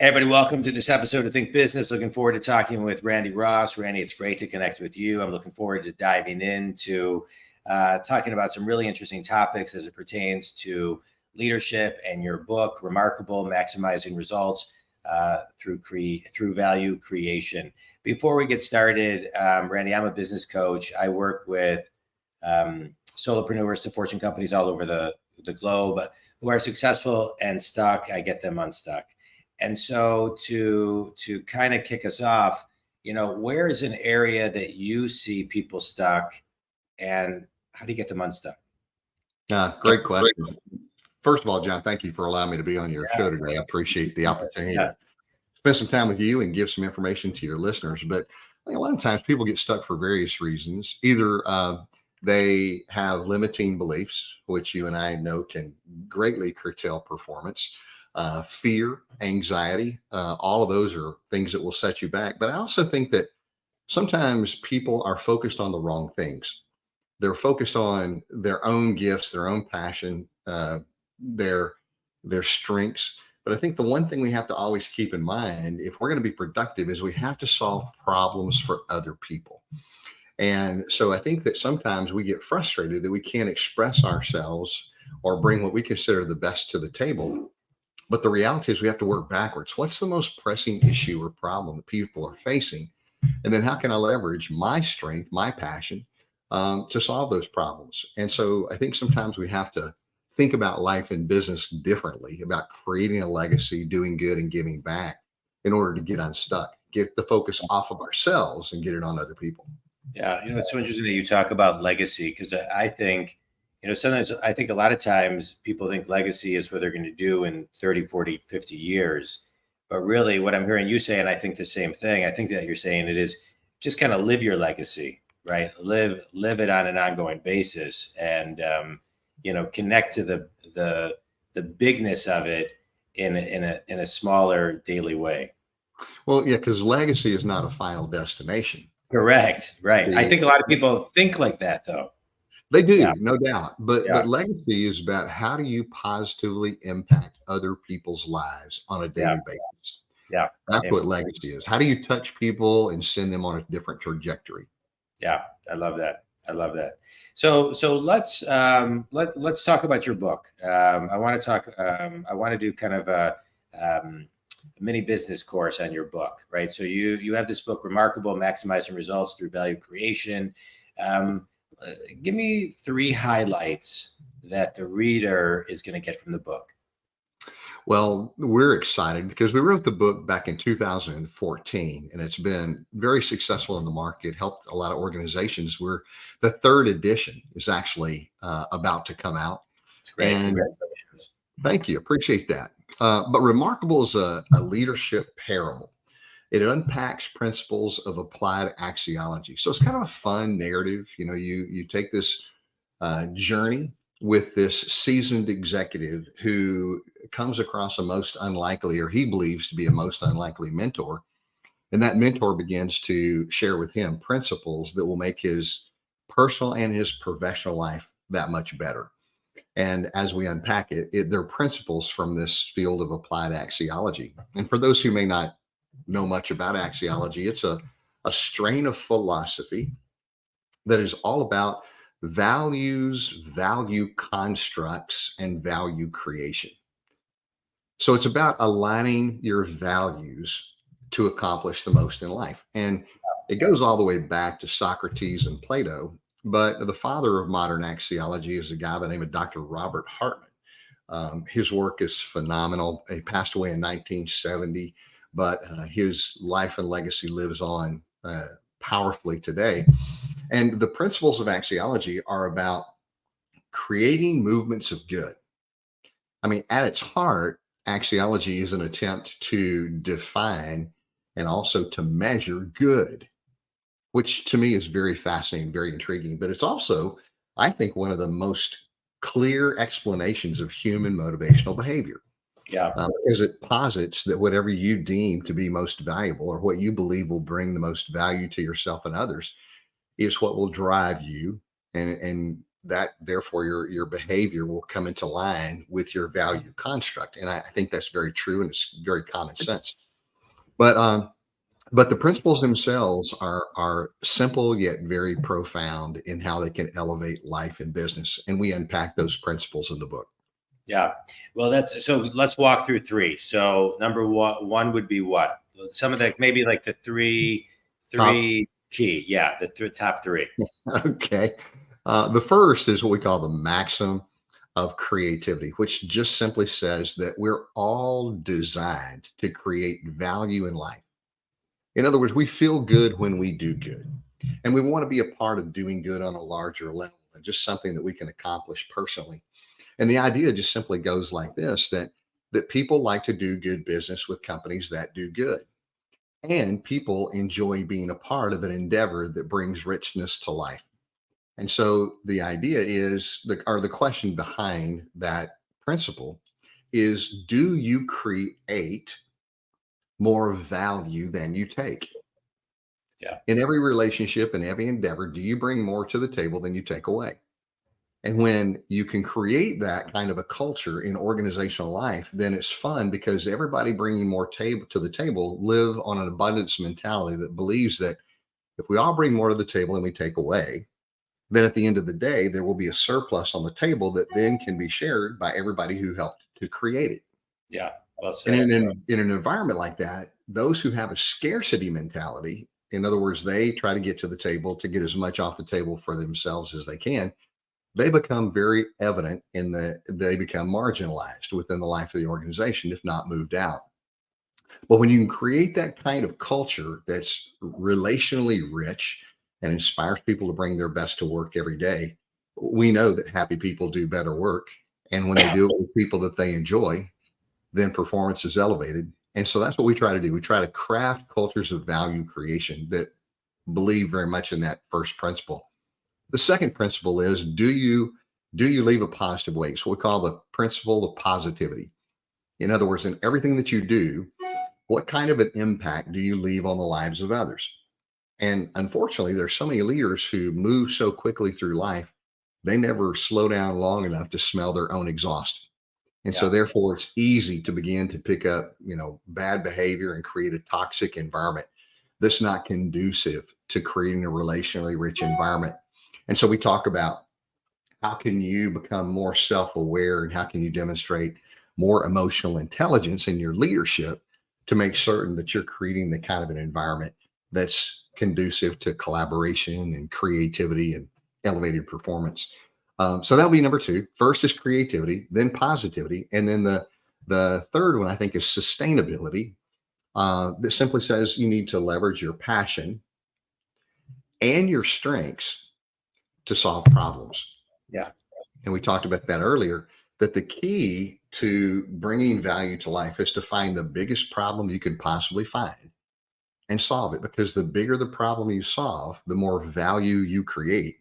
Hey everybody, welcome to this episode of Think Business. Looking forward to talking with Randy Ross. Randy, it's great to connect with you. I'm looking forward to diving into talking about some really interesting topics as it pertains to leadership and your book, Remarkable: Maximizing Results through Value Creation. Before we get started, Randy, I'm a business coach. I work with solopreneurs to Fortune companies all over the globe who are successful and stuck. I get them unstuck. And so to kind of kick us off, where is an area that you see people stuck and how do you get them unstuck? Great question. First of all, John, thank you for allowing me to be on your show today. I appreciate the opportunity to spend some time with you and give some information to your listeners. But I think a lot of times people get stuck for various reasons. Either they have limiting beliefs, which you and I know can greatly curtail performance. Fear, anxiety, all of those are things that will set you back. But I also think that sometimes people are focused on the wrong things. They're focused on their own gifts, their own passion, their strengths. But I think the one thing we have to always keep in mind, if we're going to be productive, is we have to solve problems for other people. And so I think that sometimes we get frustrated that we can't express ourselves or bring what we consider the best to the table. But the reality is we have to work backwards. What's the most pressing issue or problem that people are facing? And then how can I leverage my strength, my passion to solve those problems? And so I think sometimes we have to think about life and business differently, about creating a legacy, doing good and giving back in order to get unstuck, get the focus off of ourselves and get it on other people. Yeah, it's so interesting that you talk about legacy because I think sometimes I think a lot of times people think legacy is what they're going to do in 30, 40, 50 years. But really what I'm hearing you say, and I think the same thing, I think that you're saying it is just kind of live your legacy, right? Live it on an ongoing basis and, connect to the bigness of it in a smaller daily way. Well, yeah, because legacy is not a final destination. Correct. Right. I think a lot of people think like that though. They do, no doubt. But legacy is about how do you positively impact other people's lives on a daily basis. Yeah. That's what legacy is. How do you touch people and send them on a different trajectory? Yeah, I love that. So let's talk about your book. I want to do kind of a mini business course on your book, right? So you have this book, Remarkable: Maximizing Results through Value Creation. Give me 3 highlights that the reader is going to get from the book. Well, we're excited because we wrote the book back in 2014 and it's been very successful in the market, helped a lot of organizations. The 3rd edition is actually about to come out. It's great. And congratulations. Thank you. Appreciate that. But Remarkable is a leadership parable. It unpacks principles of applied axiology. So it's kind of a fun narrative. You take this journey with this seasoned executive who comes across a most unlikely, or he believes to be a most unlikely mentor. And that mentor begins to share with him principles that will make his personal and his professional life that much better. And as we unpack it, they're principles from this field of applied axiology. And for those who may not know much about axiology, it's a strain of philosophy that is all about values, value constructs, and value creation. So it's about aligning your values to accomplish the most in life. And it goes all the way back to Socrates and Plato, but the father of modern axiology is a guy by the name of Dr. Robert Hartman. His work is phenomenal. He passed away in 1970, but his life and legacy lives on powerfully today. And the principles of axiology are about creating movements of good. I mean, at its heart, axiology is an attempt to define and also to measure good, which to me is very fascinating, very intriguing. But it's also, I think, one of the most clear explanations of human motivational behavior. Yeah. Because it posits that whatever you deem to be most valuable or what you believe will bring the most value to yourself and others is what will drive you and that therefore your behavior will come into line with your value construct. And I think that's very true, and it's very common sense. But but the principles themselves are simple yet very profound in how they can elevate life and business. And we unpack those principles in the book. Yeah. Well, that's so let's walk through three. So number one would be what? Some of the maybe like the three key. Yeah, the top three. Okay. The first is what we call the maxim of creativity, which just simply says that we're all designed to create value in life. In other words, we feel good when we do good, and we want to be a part of doing good on a larger level and just something that we can accomplish personally. And the idea just simply goes like this, that people like to do good business with companies that do good. And people enjoy being a part of an endeavor that brings richness to life. And so the idea is the question behind that principle is, do you create more value than you take? Yeah. In every relationship and every endeavor, do you bring more to the table than you take away? And when you can create that kind of a culture in organizational life, then it's fun because everybody bringing more table to the table live on an abundance mentality that believes that if we all bring more to the table than we take away, then at the end of the day, there will be a surplus on the table that then can be shared by everybody who helped to create it. Yeah. Well And said. in an environment like that, those who have a scarcity mentality, in other words, they try to get to the table to get as much off the table for themselves as they can, they become very evident in that they become marginalized within the life of the organization, if not moved out. But when you can create that kind of culture that's relationally rich and inspires people to bring their best to work every day, we know that happy people do better work. And when they do it with people that they enjoy, then performance is elevated. And so that's what we try to do. We try to craft cultures of value creation that believe very much in that first principle. The second principle is, do you leave a positive way? So we call the principle of positivity. In other words, in everything that you do, what kind of an impact do you leave on the lives of others? And unfortunately, there's so many leaders who move so quickly through life, they never slow down long enough to smell their own exhaust. And so Yeah. therefore it's easy to begin to pick up, bad behavior and create a toxic environment that's not conducive to creating a relationally rich environment. And so we talk about how can you become more self-aware and how can you demonstrate more emotional intelligence in your leadership to make certain that you're creating the kind of an environment that's conducive to collaboration and creativity and elevated performance. So that'll be number two. First is creativity, then positivity, and then the third one I think is sustainability. That simply says you need to leverage your passion and your strengths to solve problems. Yeah. And we talked about that earlier, that the key to bringing value to life is to find the biggest problem you can possibly find and solve it. Because the bigger the problem you solve, the more value you create.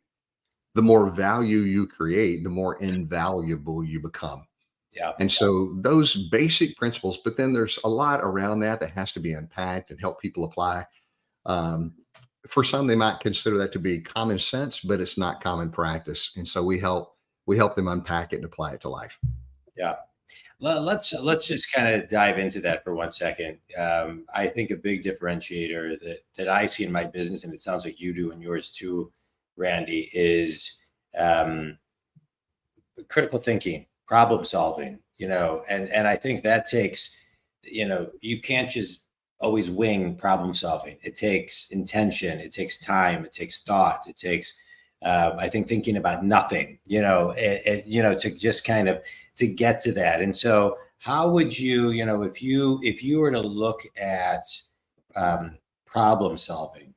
The more value you create, the more invaluable you become. Yeah. And so those basic principles, but then there's a lot around that has to be unpacked and help people apply. For some, they might consider that to be common sense, but it's not common practice. And so we help them unpack it and apply it to life. Yeah. Let's just kind of dive into that for 1 second. I think a big differentiator that I see in my business, and it sounds like you do in yours too, Randy, is critical thinking, problem solving. And I think that takes, you can't just always wing problem solving. It takes intention, it takes time, it takes thought, it takes I think thinking about nothing, to just kind of to get to that. And so how would you, if you were to look at problem solving,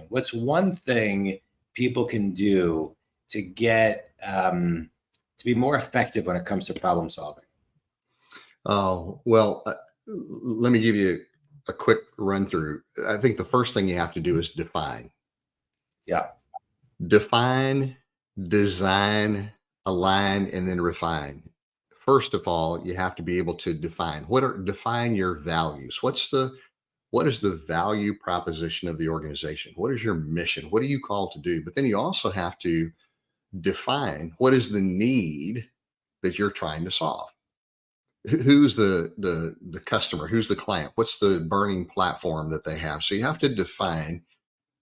what's one thing people can do to get to be more effective when it comes to problem solving? Oh, well, let me give you a quick run through. I think the first thing you have to do is define. Yeah. Define, design, align, and then refine. First of all, you have to be able to define your values. What is the value proposition of the organization? What is your mission? What are you called to do? But then you also have to define what is the need that you're trying to solve. Who's the customer? Who's the client? What's the burning platform that they have? So you have to define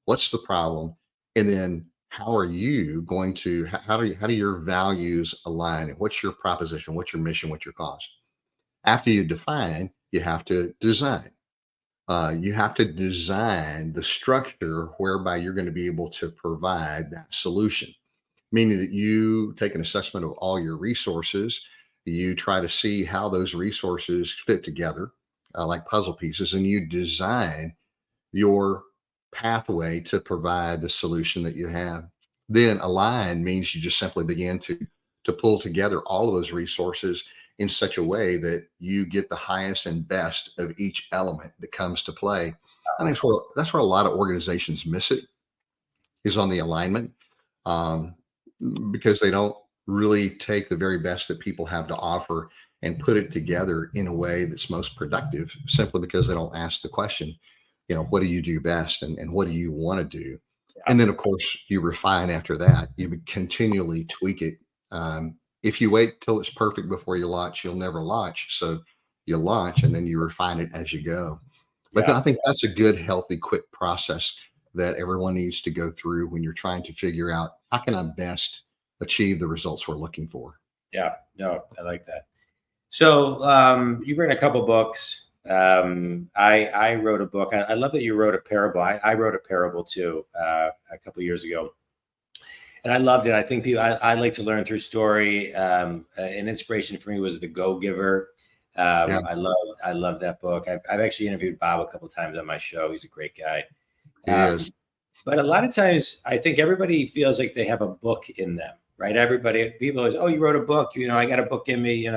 what's the problem, and then how are you going to how do your values align? And what's your proposition? What's your mission? What's your cause? After you define, you have to design. You have to design the structure whereby you're going to be able to provide that solution, meaning that you take an assessment of all your resources. You try to see how those resources fit together like puzzle pieces, and you design your pathway to provide the solution that you have. Then align means you just simply begin to pull together all of those resources in such a way that you get the highest and best of each element that comes to play. I think that's where a lot of organizations miss it, is on the alignment, um, because they don't really take the very best that people have to offer and put it together in a way that's most productive, simply because they don't ask the question, what do you do best, and what do you want to do? And then, of course, you refine after that. You would continually tweak it. If you wait till it's perfect before you launch, you'll never launch. So you launch and then you refine it as you go. But I think that's a good, healthy, quick process that everyone needs to go through when you're trying to figure out, how can I best achieve the results we're looking for? Yeah, no, I like that. So you've written a couple books. I wrote a book. I love that you wrote a parable. I wrote a parable too a couple years ago, and I loved it. I think I like to learn through story. An inspiration for me was The Go-Giver. I love that book. I've actually interviewed Bob a couple times on my show. He's a great guy. He is. But a lot of times, I think everybody feels like they have a book in them, right? People always, oh, you wrote a book. I got a book in me.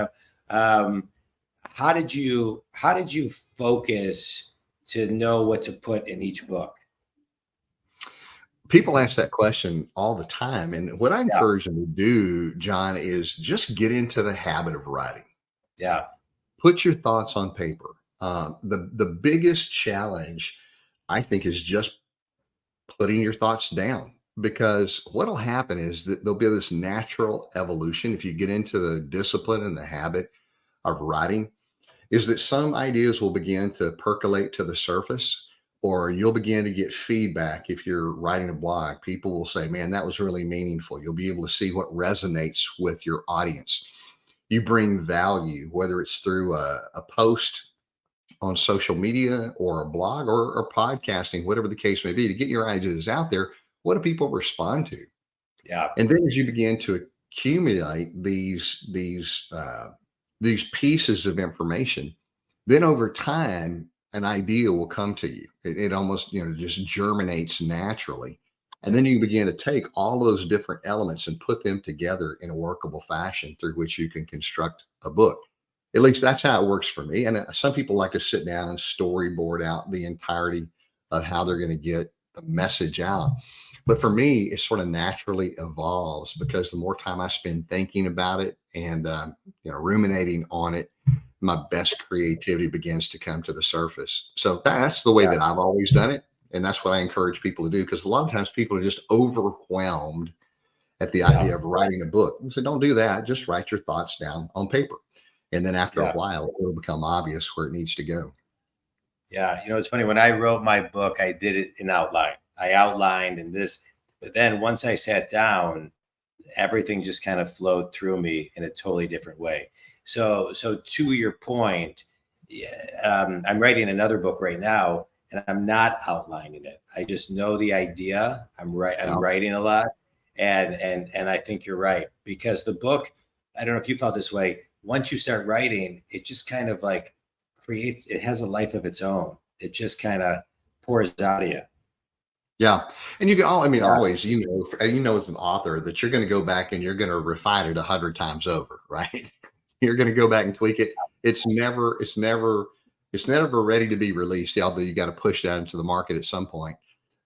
How did you focus to know what to put in each book? People ask that question all the time. And what I encourage them to do, John, is just get into the habit of writing. Yeah. Put your thoughts on paper. The biggest challenge, I think, is just putting your thoughts down, because what'll happen is that there'll be this natural evolution if you get into the discipline and the habit of writing, is that some ideas will begin to percolate to the surface, or you'll begin to get feedback. If you're writing a blog, people will say, man, that was really meaningful. You'll be able to see what resonates with your audience. You bring value, whether it's through a post on social media or a blog or podcasting, whatever the case may be, to get your ideas out there. What do people respond to? Yeah. And then as you begin to accumulate these pieces of information, then over time, an idea will come to you. It almost, just germinates naturally. And then you begin to take all those different elements and put them together in a workable fashion through which you can construct a book. At least that's how it works for me. And some people like to sit down and storyboard out the entirety of how they're going to get the message out. But for me, it sort of naturally evolves, because the more time I spend thinking about it and ruminating on it, my best creativity begins to come to the surface. So that's the way that I've always done it. And that's what I encourage people to do, because a lot of times people are just overwhelmed at the idea of writing a book. So don't do that. Just write your thoughts down on paper. And then after a while, it will become obvious where it needs to go. Yeah. It's funny. When I wrote my book, I did it in outline. I outlined in this, but then once I sat down, everything just kind of flowed through me in a totally different way. So to your point, I'm writing another book right now, and I'm not outlining it. I just know the idea. I'm writing a lot. And I think you're right, because the book, I don't know if you felt this way, once you start writing, it just kind of like it has a life of its own. It just kind of pours out of you. Yeah. And you can always, as an author, that you're going to go back and you're going to refine it 100 times over, right? You're going to go back and tweak it. It's never ready to be released, although you got to push that into the market at some point.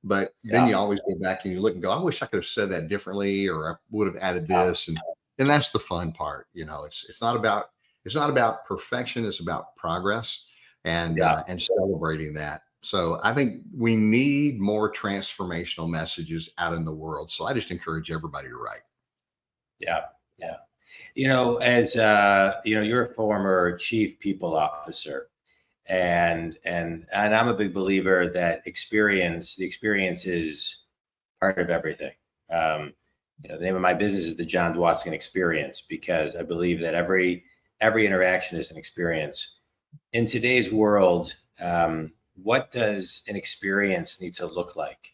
But then you always go back and you look and go, I wish I could have said that differently, or I would have added this. And that's the fun part. It's not about perfection. It's about progress and celebrating that. So I think we need more transformational messages out in the world. So I just encourage everybody to write. Yeah. Yeah. As you're a former chief people officer, and I'm a big believer that the experience is part of everything. Um, the name of my business is the Jon Dwoskin Experience, because I believe that every interaction is an experience. In today's world, what does an experience need to look like?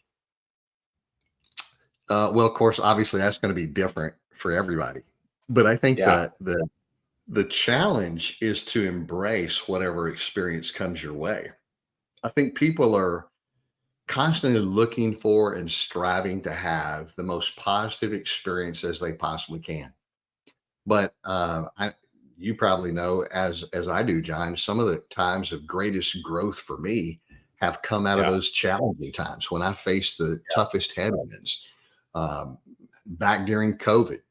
Well, of course, obviously that's going to be different for everybody. But I think Yeah. that the challenge is to embrace whatever experience comes your way. I think people are constantly looking for and striving to have the most positive experience as they possibly can. But you probably know, as I do, John, some of the times of greatest growth for me have come out of Yeah. those challenging times when I faced the toughest headwinds. Um, Back during COVID,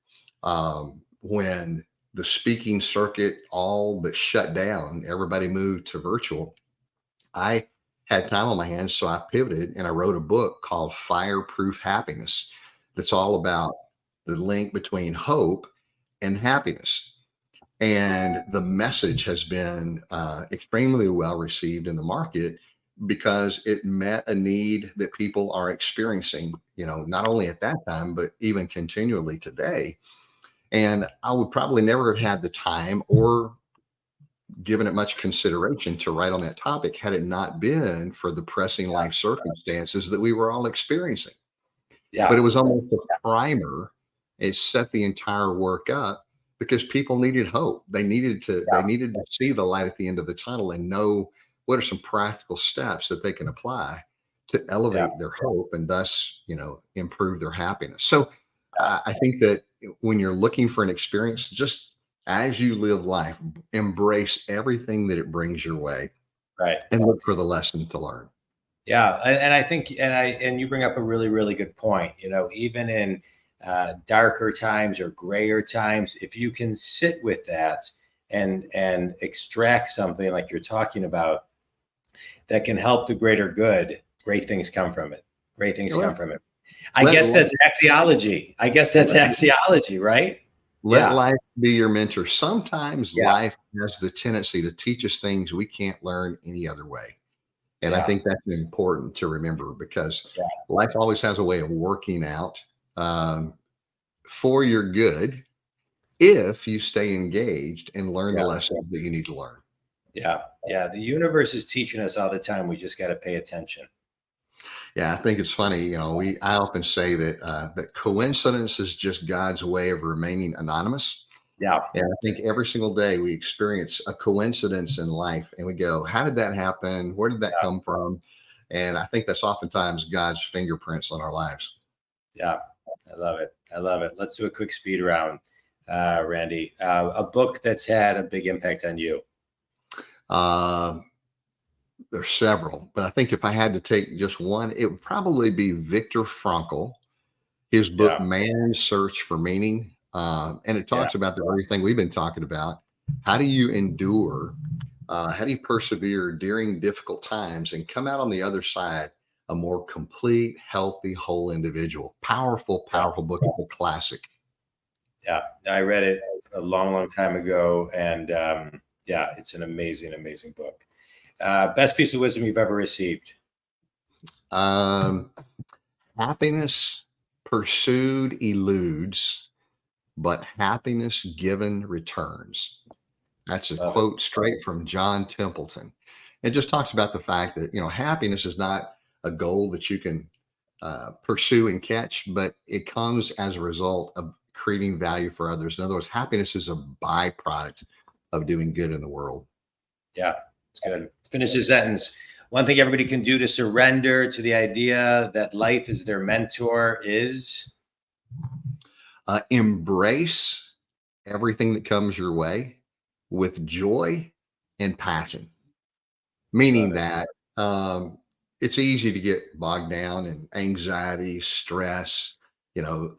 when the speaking circuit all but shut down, everybody moved to virtual. I had time on my hands, so I pivoted and I wrote a book called Fireproof Happiness that's all about the link between hope and happiness. And the message has been extremely well received in the market because it met a need that people are experiencing, not only at that time, but even continually today. And I would probably never have had the time or given it much consideration to write on that topic had it not been for the pressing life circumstances that we were all experiencing. But Yeah. it was almost a primer. It set the entire work up because people needed hope. They needed to see the light at the end of the tunnel and know what are some practical steps that they can apply to Yeah. elevate their hope and thus, improve their happiness. So I think that when you're looking for an experience, just as you live life, embrace everything that it brings your way Right. and look for the lesson to learn. Yeah, and I think, and you bring up a really, really good point. Even in darker times or grayer times, if you can sit with that and extract something like you're talking about that can help the greater good, great things come from it. Great things Let, come from it. I let, guess that's axiology. I guess that's axiology, right? let Yeah, life be your mentor. Sometimes yeah, life has the tendency to teach us things we can't learn any other way. And I yeah, think that's important to remember because yeah, life always has a way of working out um, for your good if you stay engaged and learn the yeah, lessons that you need to learn. yeah, yeah. The universe is teaching us all the time. We just got to pay attention. Yeah, I think it's funny. I often say that that coincidence is just God's way of remaining anonymous. Yeah, And I think every single day we experience a coincidence in life and we go, how did that happen? Where did that yeah, come from? And I think that's oftentimes God's fingerprints on our lives. yeah. I love it. I love it. Let's do a quick speed round, Randy. A book that's had a big impact on you. Uh, there's several, but I think if I had to take just one, it would probably be Viktor Frankl, his book, Yeah, Man's Search for Meaning. And it yeah, talks about the very thing we've been talking about. How do you endure? How do you persevere during difficult times and come out on the other side a more complete, healthy, whole individual? Powerful, yeah, powerful book. It's a classic. yeah. I read it a long, long time ago, and yeah, it's an amazing, amazing book. Best piece of wisdom you've ever received. Um, Happiness pursued eludes, but happiness given returns. That's a Love it. quote straight from John Templeton. It just talks about the fact that, happiness is not a goal that you can pursue and catch, but it comes as a result of creating value for others. In other words, happiness is a byproduct of doing good in the world. Yeah, it's good. Finish the sentence. One thing everybody can do to surrender to the idea that life is their mentor is. Embrace everything that comes your way with joy and passion, Love meaning it. that it's easy to get bogged down in anxiety, stress,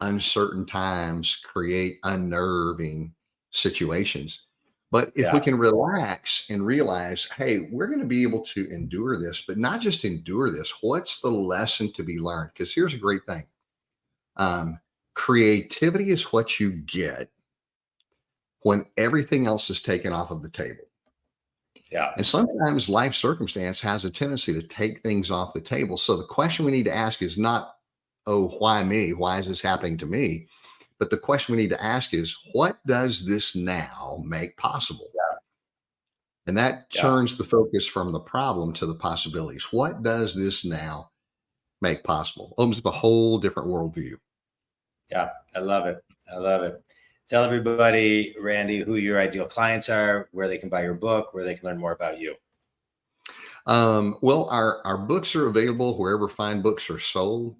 uncertain times create unnerving situations. But if we Yeah, can relax and realize, hey, we're going to be able to endure this, but not just endure this, what's the lesson to be learned? Because here's a great thing. Um, Creativity is what you get when everything else is taken off of the table. Yeah. And sometimes life circumstance has a tendency to take things off the table. So the question we need to ask is not, oh, why me? Why is this happening to me? But the question we need to ask is, what does this now make possible? And that turns the focus from the problem to the possibilities. What does this now make possible? Opens up a whole different worldview. Yeah, I love it. I love it. Tell everybody, Randy, who your ideal clients are, where they can buy your book, where they can learn more about you. Well, our books are available wherever fine books are sold.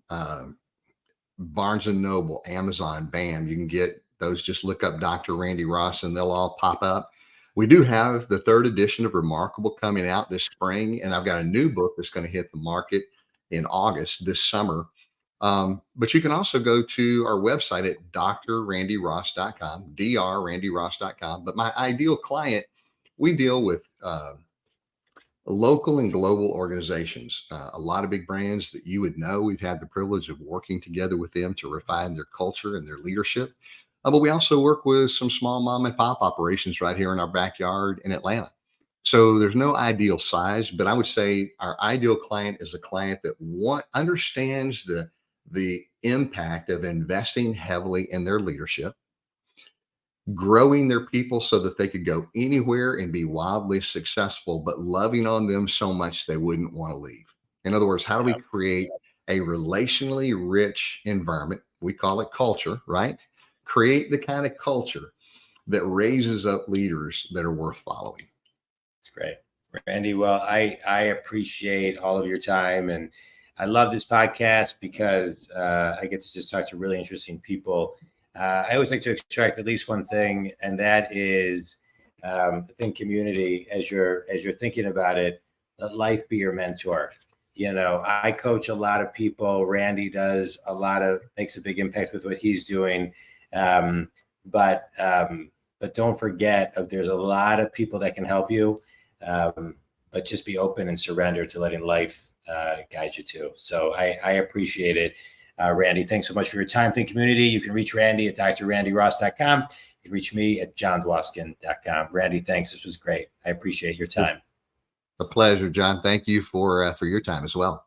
Barnes and Noble, Amazon, BAM. You can get those. Just look up Dr. Randy Ross and they'll all pop up. We do have the 3rd edition of Remarkable coming out this spring, and I've got a new book that's going to hit the market in August this summer. But you can also go to our website at drrandyross.com, drrandyross.com. But my ideal client, we deal with local and global organizations, a lot of big brands that you would know. We've had the privilege of working together with them to refine their culture and their leadership. But we also work with some small mom and pop operations right here in our backyard in Atlanta. So there's no ideal size, but I would say our ideal client is a client that understands the impact of investing heavily in their leadership, growing their people so that they could go anywhere and be wildly successful, but loving on them so much they wouldn't want to leave. In other words, how do we create a relationally rich environment? We call it culture, right? Create the kind of culture that raises up leaders that are worth following. That's great. Randy, well, I appreciate all of your time, and I love this podcast because I get to just talk to really interesting people. I always like to extract at least one thing, and that is think community. As you're thinking about it, let life be your mentor. You know, I coach a lot of people. Randy makes a big impact with what he's doing. But don't forget, there's a lot of people that can help you. But just be open and surrender to letting life guide you too. So I appreciate it. Randy, thanks so much for your time. Think community. You can reach Randy at drrandyross.com. You can reach me at jondwoskin.com. Randy, thanks. This was great. I appreciate your time. A pleasure, John. Thank you for your time as well.